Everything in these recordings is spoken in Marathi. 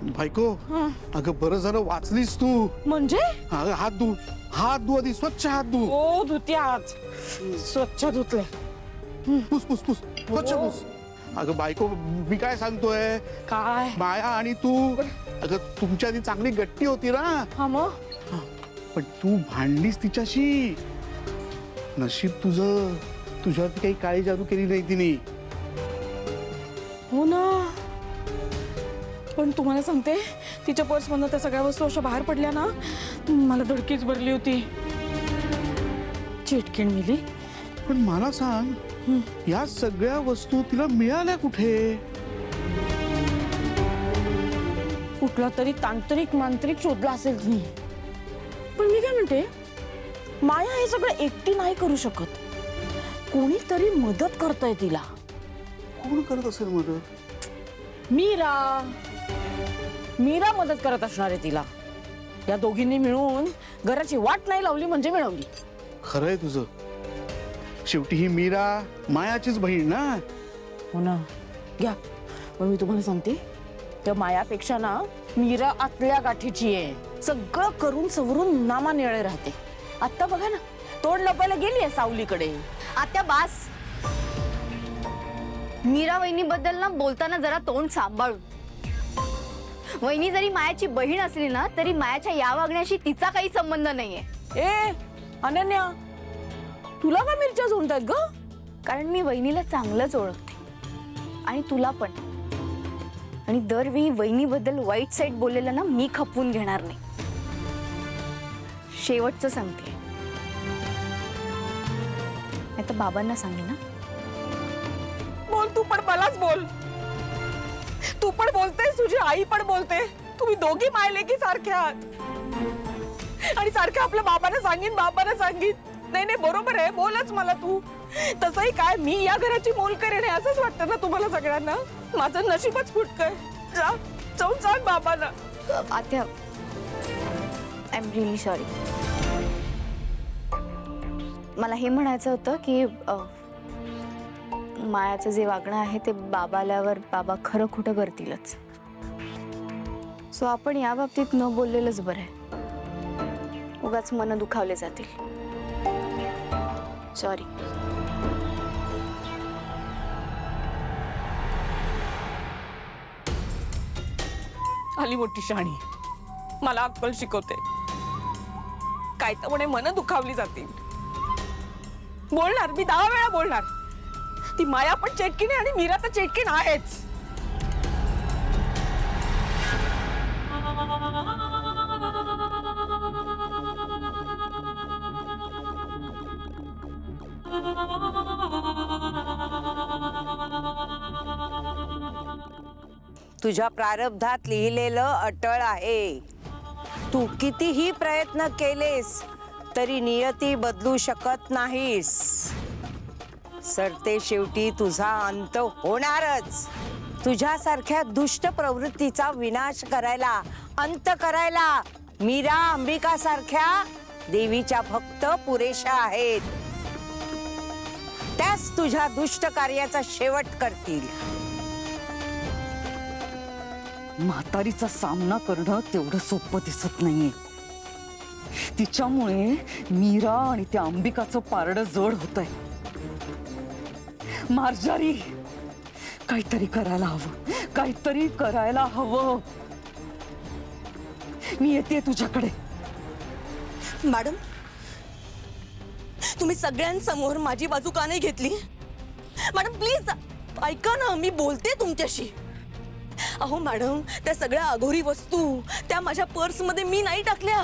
बायको अगं बरं झालं वाचलीस तू. म्हणजे अगं हात धु आधी स्वच्छ हात धु. ओ धुते आज स्वच्छ धुतले. पुस पुस पुस स्वच्छ पुस. अगं बायको मी काय सांगतोय, काय माया आणि तू अगं तुमच्या आधी चांगली गट्टी होती ना. हा मग पण तू भांडलीस तिच्याशी. नशीब तुझं, तुझ्यावरती काही काळी जादू केली नाही तिने. हो ना. पण तुम्हाला सांगते तिच्या पर्स मधनं त्या सगळ्या वस्तू अशा बाहेर पडल्या ना, मला धडकीच भरली होती. चिटकीण मिली. पण मला सांग, या सगळ्या वस्तू तिला मिळाल्या कुठे? कुठला तरी तांत्रिक मांत्रिक शोधला असेल तिने. पण मी काय म्हणते, माया हे सगळं एकटी नाही करू शकत. कोणीतरी मदत करतंय तिला. कोण करत असेल मदत? मीरा मदत करत असणार आहे तिला. या दोघींनी मिळून घराची वाट नाही लावली म्हणजे मिळवली. खरंय तुझं. शेवटी ही मीरा मायाचीच बहीण ना. हो ना. घ्या, पण मी तुम्हाला सांगते, त्या मायापेक्षा ना मीरा आतल्या गाठीची आहे. सगळं करून सवरून नामा निळे राहते. आता बघा ना, तोंड लपायला गेली आहे सावलीकडे. आत्या बास. मीरा वहिनी बद्दल ना बोलताना जरा तोंड सांभाळून. वहिनी जरी मायाची बहीण असली ना, तरी मायाच्या या वागण्याशी तिचा काही संबंध नाहीये. ए अनन्या, तुला का मिरच्या झोंडतात ग? कारण मी वहिनीला चांगलंच ओळखते आणि तुला पण. आणि दरवेळी वहिनीबद्दल वाईट साईड बोललेलं ना मी खपवून घेणार नाही. शेवटचं सांगते, नाही तर बाबांना सांगे ना. बोल तू पण, मलाच बोल. तू पण बोलतेस, तुझी आई पण बोलते. तुम्ही दोघी मायले की सारख्या आहात. आणि सारख्या आपल्या बाबांना सांगीन. नाही नाही बरोबर आहे, बोलच मला तू. तसंही काय, मी या घराची मोल करेन असंच वाटतं ना तुम्हाला सगळ्यांना. माझं नशीबच फुटकंय. जाऊन सांग बाबांना. आत्या, आय एम रिअली सॉरी. मला हे म्हणायचं होतं की मायाचं जे वागणं आहे ते बाबा आल्यावर बाबा खरं खोटं करतीलच. सो आपण या बाबतीत न बोललेलंच बरं आहे. उगाच मन दुखावले जातील. सॉरी. आली मोठी शहाणी, मला अक्कल शिकवते. काय तर म्हणे मन दुखावली जातील. बोलणार मी 10 वेळा बोलणार. ती माया पण चेटकीण आहे आणि मीरा तर चेटकीण आहेच. तुझ्या प्रारब्धात लिहिलेलं अटळ आहे. तू कितीही प्रयत्न केलेस तरी नियती बदलू शकत नाहीस. सरते शेवटी तुझा अंत होणारच. तुझ्यासारख्या दुष्ट प्रवृत्तीचा विनाश करायला, अंत करायला मीरा अंबिका सारख्या देवीच्या भक्त पुरेशा आहेत. त्याच तुझ्या दुष्ट कार्याचा शेवट करतील. म्हातारीचा सामना करणं तेवढं सोपं दिसत नाहीये. तिच्यामुळे मीरा आणि त्या अंबिकाचं पारडं जड होतंय. मार्जारी, काहीतरी करायला हवं. मी येते तुझ्याकडे. मॅडम, तुम्ही सगळ्यांसमोर माझी बाजू का नाही घेतली? मॅडम प्लीज ऐका ना, मी बोलते तुमच्याशी. अहो मॅडम, त्या सगळ्या अघोरी वस्तू त्या माझ्या पर्समध्ये मी नाही टाकल्या.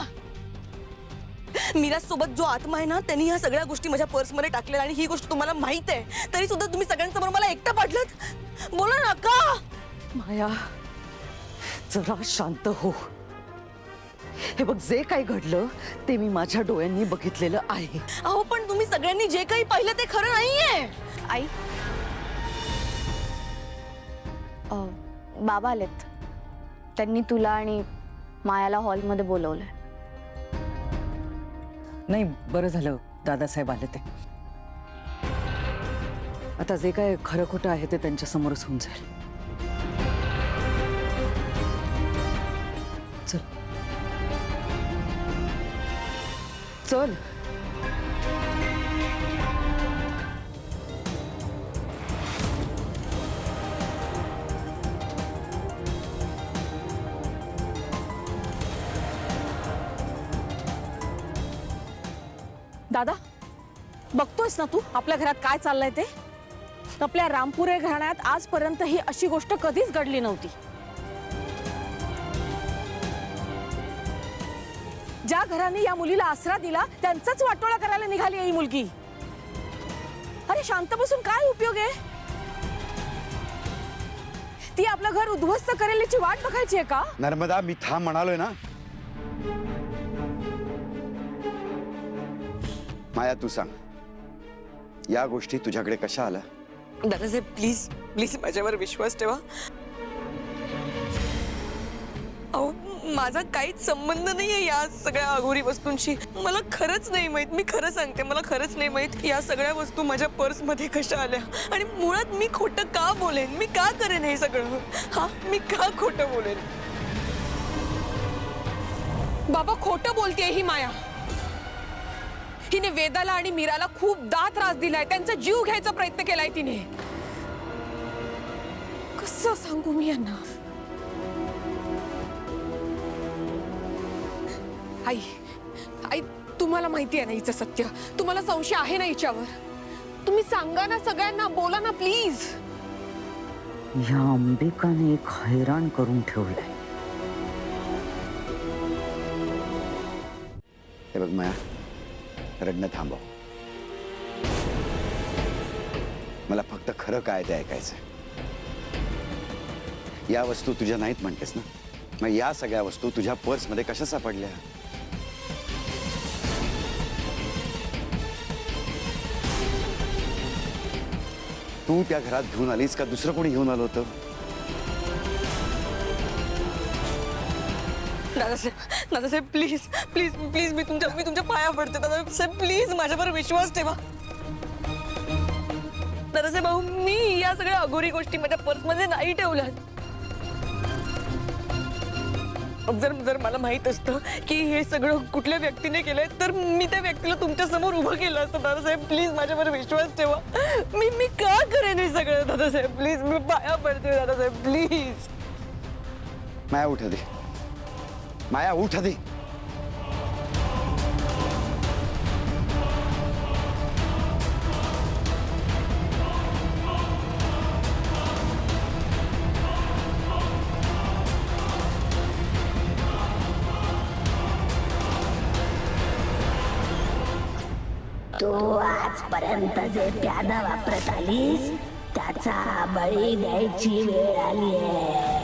मीरा सोबत जो आत्मा आहे ना, त्यांनी ह्या सगळ्या गोष्टी माझ्या पर्समध्ये टाकल्या. आणि ही गोष्ट तुम्हाला माहित आहे, तरी सुद्धा तुम्ही सगळ्यांसमोर मला एकटं पाडलत. बोला ना का? माया, जरा शांत हो. हे बघ, जे काही घडलं ते मी माझ्या डोळ्यांनी बघितलेलं आहे. अहो पण तुम्ही सगळ्यांनी जे काही पाहिलं ते खरं नाहीये. आई, बाबा आलेत. त्यांनी तुला आणि मायाला हॉलमध्ये बोलवलंय. नाही, बरं झालं दादासाहेब आले ते. आता जे काय खरं खोटं आहे ते त्यांच्या समोरच होऊन जाईल. चल. दादा, बघतोयस ना तू आपल्या घरात काय चाललंय ते? आपल्या रामपुरे घराण्यात आजपर्यंत ही अशी गोष्ट कधीच घडली नव्हती. ज्या घराने या मुलीला आसरा दिला त्यांचाच वाटोळा करायला निघाली ही मुलगी. अरे शांत बसून काय उपयोग आहे? ती आपलं घर उद्ध्वस्त करेल याची वाट बघायची आहे का? नर्मदा, मी थांब म्हणालोय ना. माया, तू सांग, या गोष्टी तुझ्याकडे कशा आल्या? दादासाहेब प्लीज प्लीज माझ्यावर विश्वास ठेवा. अहो, माझा काहीच संबंध नाहीये या सगळ्या अघोरी वस्तूंशी. मला खरंच नाही माहित, मी खरं सांगते, मला खरंच नाही माहित या सगळ्या वस्तू माझ्या पर्स मध्ये कशा आल्या. आणि मुळात मी खोटं का बोलेन? मी का करेन हे सगळं? हा, मी का खोटं बोलेन? बाबा, खोटं बोलतेय ही माया. हिने वेदाला आणि मीराला खूपदा त्रास दिलाय, त्यांचा जीव घ्यायचा प्रयत्न केलाय तिने. कसं सांगू मी यांना? आई, आई, तुम्हाला माहिती आहे ना हिचं सत्य. तुम्हाला संशय आहे ना हिच्यावर? तुम्ही सांगा ना सगळ्यांना, बोला ना प्लीज. या अंबिकाने एक हैराण करून ठेवलंय. हे बघ माया, रडणं थांबव. मला फक्त खरं काय ते ऐकायचंय. या वस्तू तुझ्या नाहीत म्हणतेस ना? मग या सगळ्या वस्तू तुझ्या पर्समध्ये कशा सापडल्या? तू त्या घरात घेऊन आलीस का दुसरं कोणी घेऊन आलं होतं? दादासाहेब प्लीज प्लीज प्लीज मी तुमच्या पाया पडते. दादासाहेब प्लीज माझ्यावर विश्वास ठेवा. दादासाहेब, अहो, मी या सगळ्या अघोरी गोष्टी माझ्या पर्समध्ये नाही ठेवल्या. जर मला माहित असतं की हे सगळं कुठल्या व्यक्तीने केलंय तर मी त्या व्यक्तीला तुमच्या समोर उभं केलं असतं. दादासाहेब प्लीज माझ्यावर विश्वास ठेवा. मी का करेन हे सगळं? दादासाहेब प्लीज, मी पाया पडते. दादासाहेब प्लीज. माया, उठ दे. माया, उठ दे. तू आजपर्यंत जे प्यादा वापरत आलीस त्याचा बळी द्यायची वेळ आली आहे.